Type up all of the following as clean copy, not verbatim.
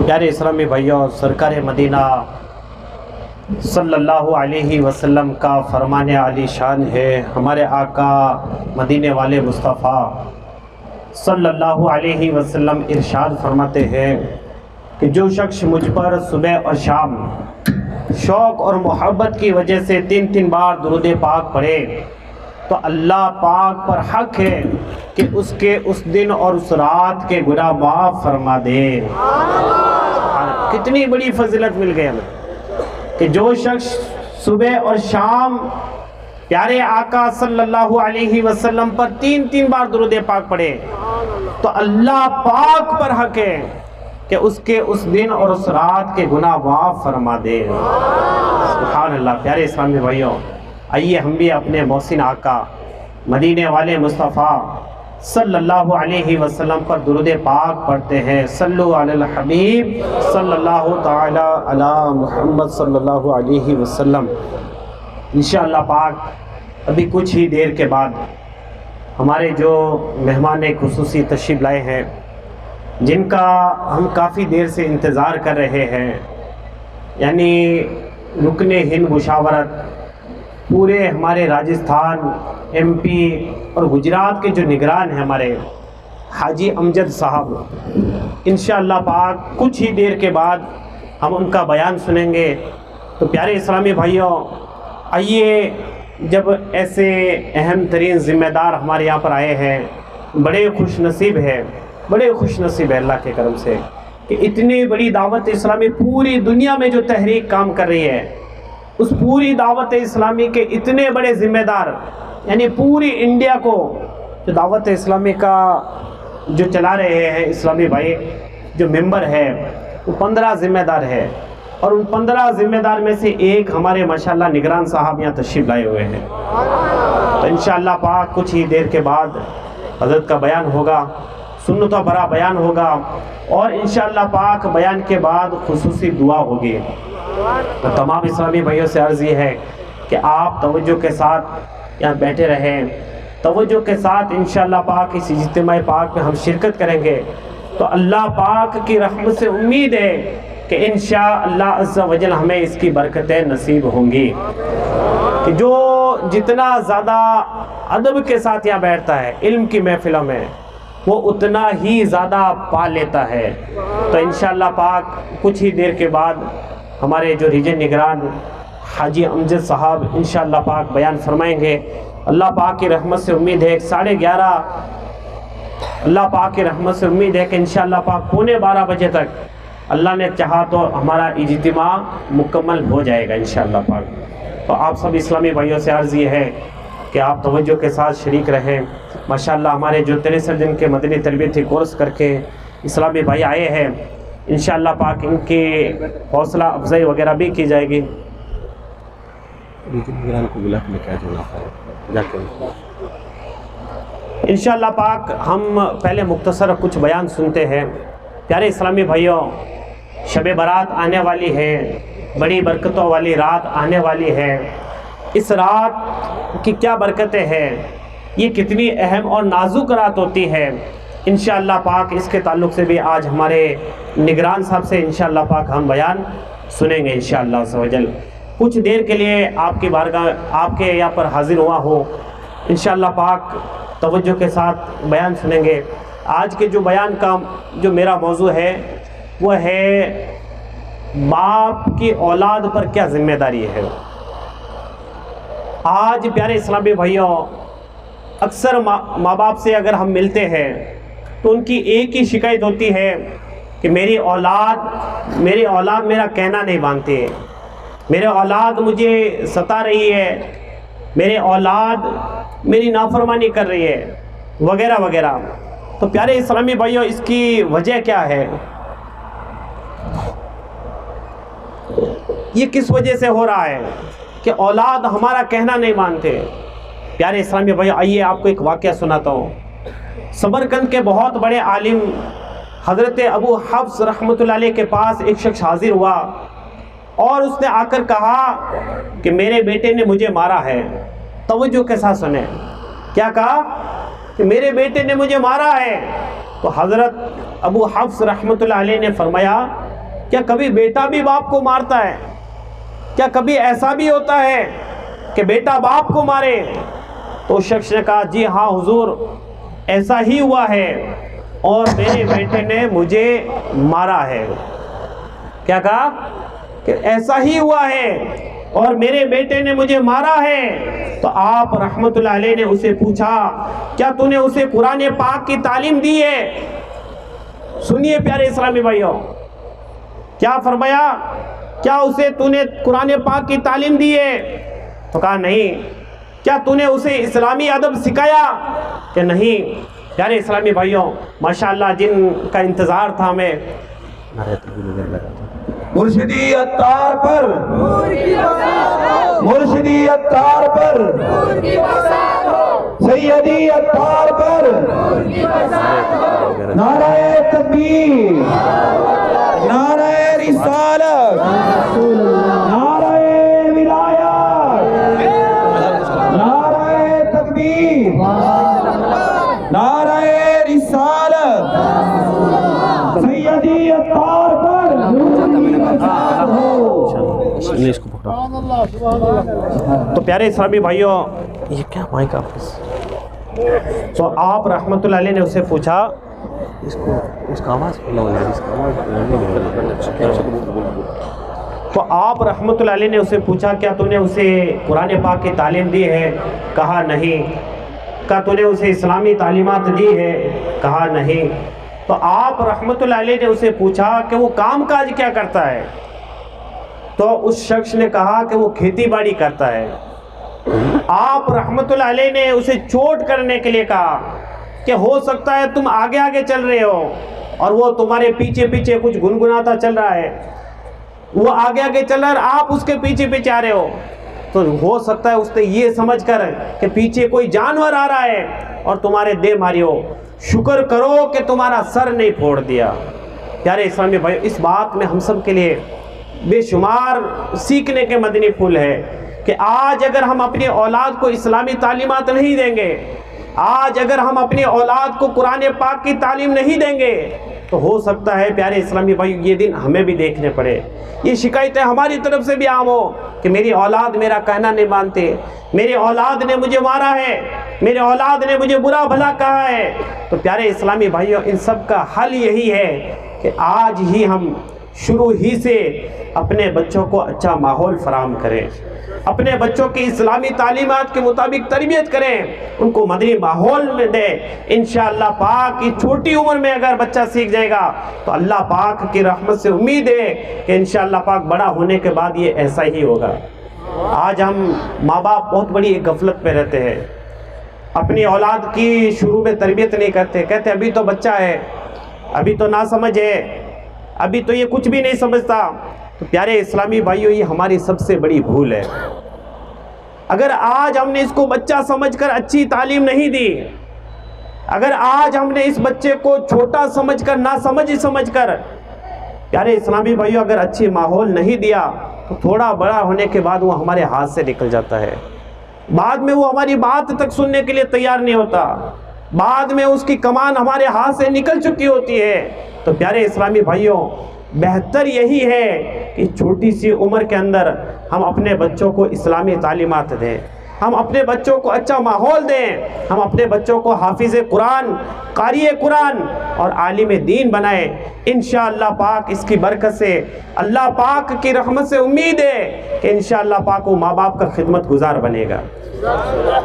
پیارے اسلامی بھائیوں، سرکار مدینہ صلی اللہ علیہ وسلم کا فرمان عالی شان ہے۔ ہمارے آقا مدینے والے مصطفیٰ صلی اللہ علیہ وسلم ارشاد فرماتے ہیں کہ جو شخص مجھ پر صبح اور شام شوق اور محبت کی وجہ سے 3 بار درود پاک پڑھے تو اللہ پاک پر حق ہے کہ اس کے اس دن اور اس رات کے گناہ معاف فرما دے۔ کتنی بڑی فضیلت مل گئی ہمیں کہ جو شخص صبح اور شام پیارے آقا صلی اللہ علیہ وسلم پر 3 بار درود پاک پڑھے تو اللہ پاک پر حق ہے کہ اس کے اس دن اور اس رات کے گناہ معاف فرما دے۔ سبحان اللہ۔ پیارے اسلامی بھائیوں، آئیے ہم بھی اپنے محسن آقا مدینے والے مصطفیٰ صلی اللہ علیہ وسلم پر درود پاک پڑھتے ہیں۔ صلو علی الحبیب صلی اللہ تعالی علی محمد صلی اللہ علیہ وسلم۔ انشاءاللہ پاک ابھی کچھ ہی دیر کے بعد ہمارے جو مہمان خصوصی تشریف لائے ہیں، جن کا ہم کافی دیر سے انتظار کر رہے ہیں، یعنی رکن ہند مشاورت پورے ہمارے راجستھان، ایم پی اور گجرات کے جو نگران ہیں ہمارے حاجی امجد صاحب، انشاءاللہ پاک کچھ ہی دیر کے بعد ہم ان کا بیان سنیں گے۔ تو پیارے اسلامی بھائیوں، آئیے، جب ایسے اہم ترین ذمہ دار ہمارے یہاں پر آئے ہیں، بڑے خوش نصیب ہے اللہ کے کرم سے کہ اتنی بڑی دعوت اسلامی پوری دنیا میں جو تحریک کام کر رہی ہے، اس پوری دعوت اسلامی کے اتنے بڑے ذمہ دار، یعنی پوری انڈیا کو جو دعوت اسلامی کا جو چلا رہے ہیں اسلامی بھائی، جو ممبر ہے وہ 15 ذمہ دار ہے، اور ان 15 ذمہ دار میں سے ایک ہمارے ماشاءاللہ نگران صاحب یہاں تشریف لائے ہوئے ہیں۔ تو انشاءاللہ پاک کچھ ہی دیر کے بعد حضرت کا بیان ہوگا، سنتوں بھرا بیان ہوگا، اور انشاءاللہ پاک بیان کے بعد خصوصی دعا ہوگی۔ تو تمام اسلامی بھائیوں سے عرض یہ ہے کہ آپ توجہ کے ساتھ یہاں بیٹھے رہیں، توجہ کے ساتھ انشاءاللہ پاک اس اجتماع پاک میں ہم شرکت کریں گے تو اللہ پاک کی رحمت سے امید ہے کہ انشاءاللہ عز و جل ہمیں اس کی برکتیں نصیب ہوں گی، کہ جو جتنا زیادہ ادب کے ساتھ یہاں بیٹھتا ہے علم کی محفلوں میں، وہ اتنا ہی زیادہ پا لیتا ہے۔ تو انشاءاللہ پاک کچھ ہی دیر کے بعد ہمارے جو ریجن نگران حاجی امجد صاحب انشاءاللہ پاک بیان فرمائیں گے۔ اللہ پاک کی رحمت سے امید ہے 11:30، اللہ پاک کی رحمت سے امید ہے کہ انشاءاللہ پاک 11:45 بجے تک اللہ نے چاہا تو ہمارا اجتماع مکمل ہو جائے گا انشاءاللہ پاک۔ تو آپ سب اسلامی بھائیوں سے عرض یہ ہے کہ آپ توجہ کے ساتھ شریک رہیں۔ ماشاءاللہ ہمارے جو 63 دن کے مدنی تربیتی کورس کر کے اسلامی بھائی آئے ہیں، انشاءاللہ پاک ان کی حوصلہ افزائی وغیرہ بھی کی جائے گی۔ انشاءاللہ پاک ہم پہلے مختصر کچھ بیان سنتے ہیں۔ پیارے اسلامی بھائیوں، شب برات آنے والی ہے، بڑی برکتوں والی رات آنے والی ہے۔ اس رات کی کیا برکتیں ہیں، یہ کتنی اہم اور نازک رات ہوتی ہے، انشاءاللہ پاک اس کے تعلق سے بھی آج ہمارے نگران صاحب سے انشاءاللہ پاک ہم بیان سنیں گے انشاءاللہ عز و جل۔ کچھ دیر کے لیے آپ کی بارگاہ آپ کے یہاں پر حاضر ہوا ہوں، انشاءاللہ پاک توجہ کے ساتھ بیان سنیں گے۔ آج کے جو بیان کا جو میرا موضوع ہے وہ ہے باپ کی اولاد پر کیا ذمہ داری ہے۔ آج پیارے اسلامی بھائیوں، اکثر ماں باپ سے اگر ہم ملتے ہیں تو ان کی ایک ہی شکایت ہوتی ہے کہ میری اولاد میرا کہنا نہیں مانتی ہے، میرے اولاد مجھے ستا رہی ہے، میرے اولاد میری نافرمانی کر رہی ہے، وغیرہ وغیرہ۔ تو پیارے اسلامی بھائیوں، اس کی وجہ کیا ہے، یہ کس وجہ سے ہو رہا ہے کہ اولاد ہمارا کہنا نہیں مانتے؟ پیارے اسلامی بھائیوں، آئیے آپ کو ایک واقعہ سناتا ہوں۔ سمرقند کے بہت بڑے عالم حضرت ابو حفص رحمۃ اللہ علیہ کے پاس ایک شخص حاضر ہوا اور اس نے آ کر کہا کہ میرے بیٹے نے مجھے مارا ہے۔ توجہ کے ساتھ سنیں، کیا کہا کہ میرے بیٹے نے مجھے مارا ہے۔ تو حضرت ابو حفص رحمۃ اللہ علیہ نے فرمایا کیا کبھی بیٹا بھی باپ کو مارتا ہے؟ کیا کبھی ایسا بھی ہوتا ہے کہ بیٹا باپ کو مارے؟ تو شخص نے کہا جی ہاں حضور ایسا ہی ہوا ہے اور میرے بیٹے نے مجھے مارا ہے۔ کیا کہا کہ ایسا ہی ہوا ہے اور میرے بیٹے نے مجھے مارا ہے۔ تو آپ رحمت اللہ علیہ نے اسے پوچھا کیا تو نے اسے قرآن پاک کی تعلیم دی ہے؟ سنیے پیارے اسلامی بھائیوں، کیا فرمایا؟ کیا اسے تو نے قرآن پاک کی تعلیم دی ہے؟ تو کہا نہیں۔ کیا تو نے اسے اسلامی ادب سکھایا؟ کہ نہیں۔ پیارے اسلامی بھائیوں، ماشاءاللہ جن کا انتظار تھا ہمیں، مرشدی اتار پر، مرشدی اتار پر، سیدی اتار پر، نعرہ تکبیر، نعرہ رسالت، نعرہ ولایت، نعرہ تکبیر، نعرہ رسالت، سیدی اتار پر۔ تو پیارے اسلامی بھائیوں، یہ کیا مائک آفس؟ تو آپ رحمت اللہ علیہ نے اسے پوچھا، تو آپ رحمت اللہ علیہ نے اسے پوچھا کیا تو نے اسے قرآن پاک کی تعلیم دی ہے؟ کہا نہیں۔ کہا تو نے اسے اسلامی تعلیمات دی ہے؟ کہا نہیں۔ تو آپ رحمت اللہ علیہ نے اسے پوچھا کہ وہ کام کاج کیا کرتا ہے؟ تو اس شخص نے کہا کہ وہ کھیتی باڑی کرتا ہے۔ آپ رحمت اللہ علیہ نے اسے چوٹ کرنے کے لیے کہا کہ ہو سکتا ہے تم آگے آگے چل رہے ہو اور وہ تمہارے پیچھے پیچھے کچھ گنگناتا چل رہا ہے، وہ آگے آگے چل رہا ہے اور آپ اس کے پیچھے پیچھے آ رہے ہو، تو ہو سکتا ہے اس نے یہ سمجھ کر کہ پیچھے کوئی جانور آ رہا ہے اور تمہارے دے ماری ہو، شکر کرو کہ تمہارا سر نہیں پھوڑ دیا۔ پیارے اسلامی بھائی، اس بات میں ہم سب کے لیے بے شمار سیکھنے کے مدنی پھول ہے کہ آج اگر ہم اپنی اولاد کو اسلامی تعلیمات نہیں دیں گے، آج اگر ہم اپنی اولاد کو قرآن پاک کی تعلیم نہیں دیں گے، تو ہو سکتا ہے پیارے اسلامی بھائی یہ دن ہمیں بھی دیکھنے پڑے، یہ شکایتیں ہماری طرف سے بھی عام ہو کہ میری اولاد میرا کہنا نہیں مانتے، میری اولاد نے مجھے مارا ہے، میرے اولاد نے مجھے برا بھلا کہا ہے۔ تو پیارے اسلامی بھائیوں، ان سب کا حل یہی ہے کہ آج ہی ہم شروع ہی سے اپنے بچوں کو اچھا ماحول فراہم کریں، اپنے بچوں کی اسلامی تعلیمات کے مطابق تربیت کریں، ان کو مدنی ماحول میں دیں۔ انشاءاللہ پاک کی چھوٹی عمر میں اگر بچہ سیکھ جائے گا تو اللہ پاک کی رحمت سے امید ہے کہ انشاءاللہ پاک بڑا ہونے کے بعد یہ ایسا ہی ہوگا۔ آج ہم ماں باپ بہت بڑی ایک غفلت پہ رہتے ہیں، اپنی اولاد کی شروع میں تربیت نہیں کرتے، کہتے ابھی تو بچہ ہے، ابھی تو ناسمجھ ہے، ابھی تو یہ کچھ بھی نہیں سمجھتا۔ تو پیارے اسلامی بھائیوں، یہ ہماری سب سے بڑی بھول ہے۔ اگر آج ہم نے اس کو بچہ سمجھ کر اچھی تعلیم نہیں دی، اگر آج ہم نے اس بچے کو چھوٹا سمجھ کر، ناسمجھ سمجھ کر، پیارے اسلامی بھائیوں اگر اچھی ماحول نہیں دیا تو تھوڑا بڑا ہونے کے بعد وہ ہمارے ہاتھ سے نکل جاتا ہے، بعد میں وہ ہماری بات تک سننے کے لیے تیار نہیں ہوتا، بعد میں اس کی کمان ہمارے ہاتھ سے نکل چکی ہوتی ہے۔ تو پیارے اسلامی بھائیوں، بہتر یہی ہے کہ چھوٹی سی عمر کے اندر ہم اپنے بچوں کو اسلامی تعلیمات دیں، ہم اپنے بچوں کو اچھا ماحول دیں، ہم اپنے بچوں کو حافظ قرآن، قاری قرآن اور عالم دین بنائیں۔ انشاءاللہ پاک اس کی برکت سے، اللہ پاک کی رحمت سے امید ہے کہ انشاءاللہ پاک وہ ماں باپ کا خدمت گزار بنے گا،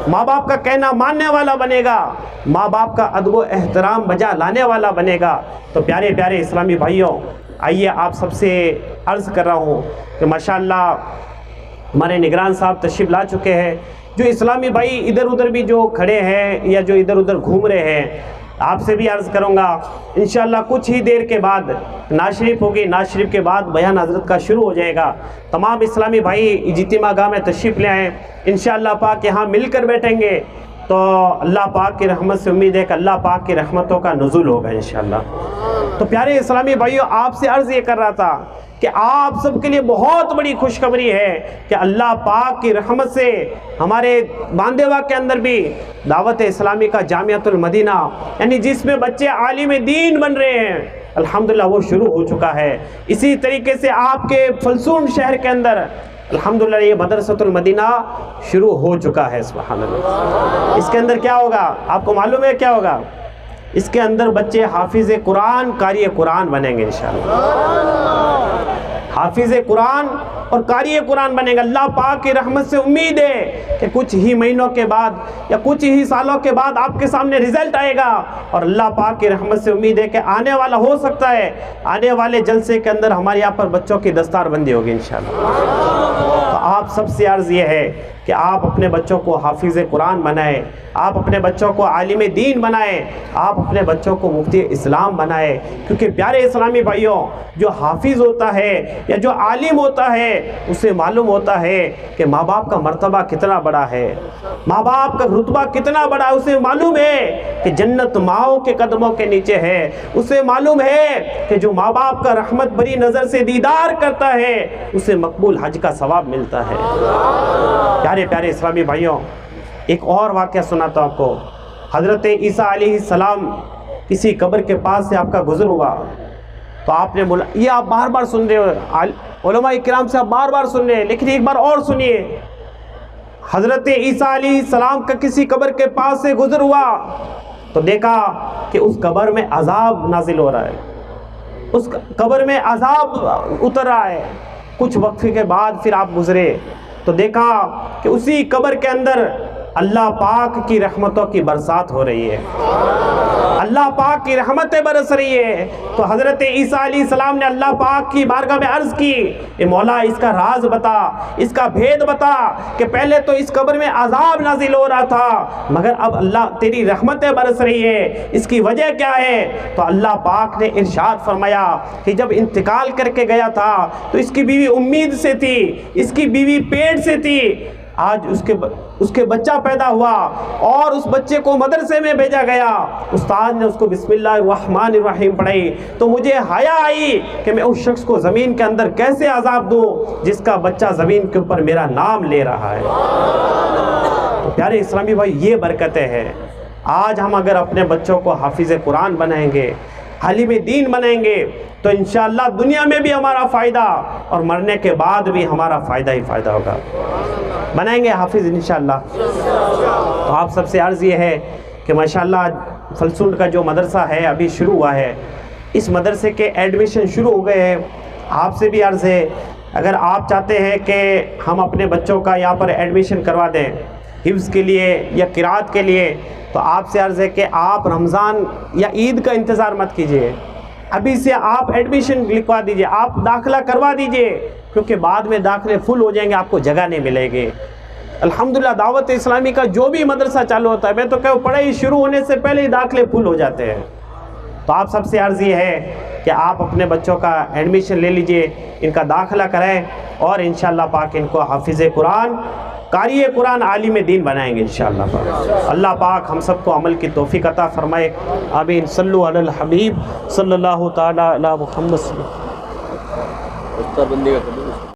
ماں باپ کا کہنا ماننے والا بنے گا، ماں باپ کا ادب و احترام بجا لانے والا بنے گا۔ تو پیارے پیارے اسلامی بھائیوں، آئیے آپ سب سے عرض کر رہا ہوں کہ ماشاءاللہ ہمارے نگران صاحب تشریف لا چکے ہیں، جو اسلامی بھائی ادھر ادھر بھی جو کھڑے ہیں یا جو ادھر ادھر گھوم رہے ہیں، آپ سے بھی عرض کروں گا انشاءاللہ کچھ ہی دیر کے بعد نعت شریف ہوگی، نعت شریف کے بعد بیان حضرت کا شروع ہو جائے گا۔ تمام اسلامی بھائی اجتماع گاہ میں تشریف لے آئیں، انشاءاللہ پاک یہاں مل کر بیٹھیں گے تو اللہ پاک کی رحمت سے امید ہے کہ اللہ پاک کی رحمتوں کا نزول ہوگا انشاءاللہ۔ تو پیارے اسلامی بھائیوں، آپ سے عرض یہ کر رہا تھا کہ آپ سب کے لیے بہت بڑی خوشخبری ہے کہ اللہ پاک کی رحمت سے ہمارے باندیوا کے اندر بھی دعوت اسلامی کا جامعۃ المدینہ یعنی جس میں بچے عالم دین بن رہے ہیں الحمدللہ وہ شروع ہو چکا ہے۔ اسی طریقے سے آپ کے فلسون شہر کے اندر الحمدللہ یہ مدرسۃ المدینہ شروع ہو چکا ہے۔ سبحان اللہ۔ اس کے اندر کیا ہوگا آپ کو معلوم ہے کیا ہوگا؟ اس کے اندر بچے حافظ قرآن قاری قرآن بنیں گے انشاءاللہ، حافظ قرآن اور قاری قرآن بنے گا۔ اللہ پاک کی رحمت سے امید ہے کہ کچھ ہی مہینوں کے بعد یا کچھ ہی سالوں کے بعد آپ کے سامنے رزلٹ آئے گا، اور اللہ پاک کی رحمت سے امید ہے کہ آنے والا ہو سکتا ہے آنے والے جلسے کے اندر ہمارے یہاں پر بچوں کی دستار بندی ہوگی انشاءاللہ۔ تو آپ سب سے عرض یہ ہے کہ آپ اپنے بچوں کو حافظ قرآن بنائیں، آپ اپنے بچوں کو عالم دین بنائیں، آپ اپنے بچوں کو مفتی اسلام بنائیں، کیونکہ پیارے اسلامی بھائیوں جو حافظ ہوتا ہے یا جو عالم ہوتا ہے اسے معلوم ہوتا ہے کہ ماں باپ کا مرتبہ کتنا بڑا ہے، ماں باپ کا رتبہ کتنا بڑا ہے، اسے معلوم ہے کہ جنت ماؤں کے قدموں کے نیچے ہے، اسے معلوم ہے کہ جو ماں باپ کا رحمت بری نظر سے دیدار کرتا ہے اسے مقبول حج کا ثواب ملتا ہے۔ پیارے پیارے اسلامی بھائیوں ایک اور واقعہ سناتا ہوں آپ کو۔ حضرت عیسیٰ علیہ السلام کسی قبر کے پاس سے آپ کا گزر ہوا تو آپ نے بولا، یہ آپ بار بار سن رہے ہو، علماء کرام سے آپ بار بار سن رہے ہیں، لیکن ایک بار اور سنیے۔ حضرت عیسیٰ علیہ السلام کا کسی قبر کے پاس سے گزر ہوا تو دیکھا کہ اس قبر میں عذاب نازل ہو رہا ہے، اس قبر میں عذاب اتر رہا ہے۔ کچھ وقت کے بعد پھر آپ گزرے تو دیکھا کہ اسی قبر کے اندر اللہ پاک کی رحمتوں کی برسات ہو رہی ہے، اللہ پاک کی رحمتیں برس رہی ہے۔ تو حضرت عیسیٰ علیہ السلام نے اللہ پاک کی بارگاہ میں عرض کی، اے مولا اس کا راز بتا، اس کا بھید بتا کہ پہلے تو اس قبر میں عذاب نازل ہو رہا تھا مگر اب اللہ تیری رحمتیں برس رہی ہے، اس کی وجہ کیا ہے؟ تو اللہ پاک نے ارشاد فرمایا کہ جب انتقال کر کے گیا تھا تو اس کی بیوی امید سے تھی، اس کی بیوی پیٹ سے تھی، آج اس کے بچہ پیدا ہوا اور اس بچے کو مدرسے میں بھیجا گیا، استاد نے اس کو بسم اللہ الرحمن الرحیم پڑھائی تو مجھے حیا آئی کہ میں اس شخص کو زمین کے اندر کیسے عذاب دوں جس کا بچہ زمین کے اوپر میرا نام لے رہا ہے۔ تو پیارے اسلامی بھائی یہ برکتیں ہیں۔ آج ہم اگر اپنے بچوں کو حافظ قرآن بنائیں گے، عالم دین بنائیں گے تو انشاءاللہ دنیا میں بھی ہمارا فائدہ اور مرنے کے بعد بھی ہمارا فائدہ ہی فائدہ ہوگا۔ بنائیں گے حافظ انشاءاللہ۔ تو آپ سب سے عرض یہ ہے کہ ماشاءاللہ فلسون کا جو مدرسہ ہے ابھی شروع ہوا ہے، اس مدرسے کے ایڈمیشن شروع ہو گئے ہیں۔ آپ سے بھی عرض ہے اگر آپ چاہتے ہیں کہ ہم اپنے بچوں کا یہاں پر ایڈمیشن کروا دیں حفظ کے لیے یا قرات کے لیے، تو آپ سے عرض ہے کہ آپ رمضان یا عید کا انتظار مت کیجیے، ابھی سے آپ ایڈمیشن لکھوا دیجئے، آپ داخلہ کروا دیجئے، کیونکہ بعد میں داخلے فل ہو جائیں گے، آپ کو جگہ نہیں ملے گی۔ الحمدللہ دعوت اسلامی کا جو بھی مدرسہ چالو ہوتا ہے میں تو کہوں پڑھائی شروع ہونے سے پہلے ہی داخلے فل ہو جاتے ہیں۔ تو آپ سب سے عرض یہ ہے کہ آپ اپنے بچوں کا ایڈمیشن لے لیجئے، ان کا داخلہ کریں اور انشاءاللہ پاک ان کو حافظ قرآن قاری قرآن عالم دین بنائیں گے انشاءاللہ پاک۔ اللہ پاک ہم سب کو عمل کی توفیق عطا فرمائے، آمین۔ صلو علی الحبیب صلی اللہ تعالی علی محمد۔